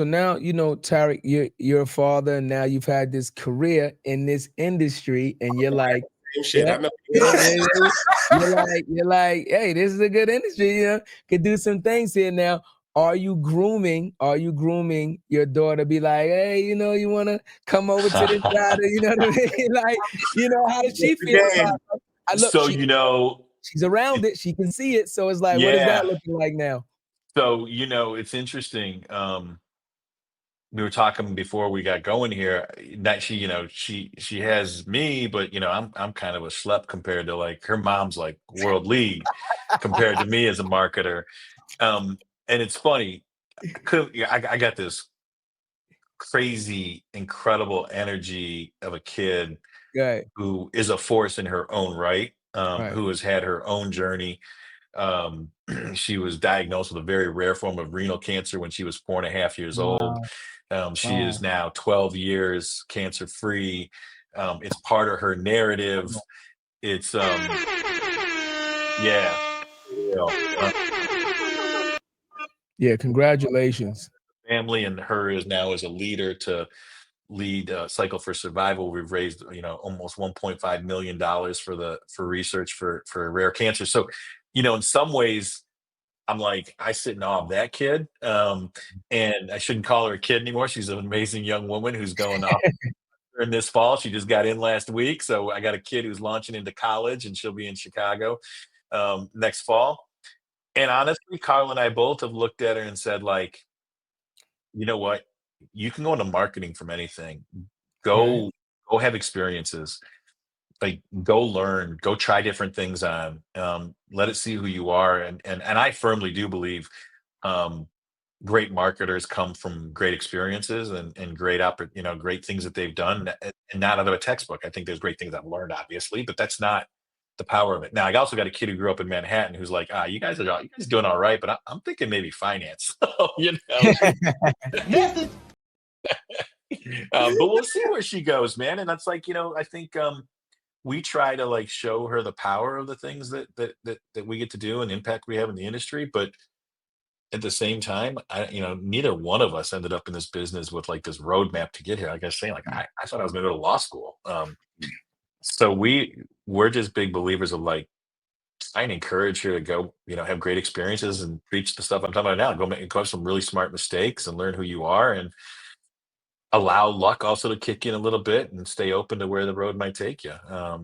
So now, Tariq, you're a father, and now you've had this career in this industry, and you're like, Same shit. yeah, I know. yeah, yeah, yeah. You're like, hey, this is a good industry, could do some things here now. Are you grooming your daughter? Be like, hey, you want to come over to this side? You know what I mean? Like, how does she feel about Again, it? I look, So, you know, she's around it. She can see it. So it's like, what is that yeah. looking like now? So, it's interesting. We were talking before we got going here. That she has me, but I'm kind of a schlep compared to like her mom's like world lead compared to me as a marketer. Um, and it's funny. Yeah, I got this crazy, incredible energy of a kid Right, who is a force in her own right, right. who has had her own journey. Um, she was diagnosed with a very rare form of renal cancer when she was 4.5 years old. Wow, She is wow. now 12 years cancer free. It's part of her narrative. It's yeah, you know, uh, Yeah, congratulations. family and her is now as a leader to lead Cycle for Survival. We've raised almost $1.5 million for research for rare cancer. So in some ways I'm like, I sit in awe of that kid. And I shouldn't call her a kid anymore. She's an amazing young woman who's going off in this fall. She just got in last week. So I got a kid who's launching into college and she'll be in Chicago next fall. And honestly, Carl and I both have looked at her and said, like, you know what? You can go into marketing from anything. Right. Go have experiences. Like go learn, go try different things on. Let it see who you are. And I firmly do believe um, great marketers come from great experiences and great things that they've done and not out of a textbook. I think there's great things I've learned, obviously, but that's not the power of it. Now, I also got a kid who grew up in Manhattan who's like, you guys doing all right, but I'm thinking maybe finance. you know, Message. but we'll see where she goes, man. And that's like, I think we try to like show her the power of the things that we get to do and impact we have in the industry, but at the same time, neither one of us ended up in this business with like this roadmap to get here. Like I was saying, like I thought I was going to go to law school. So we're just big believers of like trying to encourage her to go, have great experiences and reach the stuff I'm talking about now. Go have some really smart mistakes and learn who you are, and allow luck also to kick in a little bit and stay open to where the road might take you.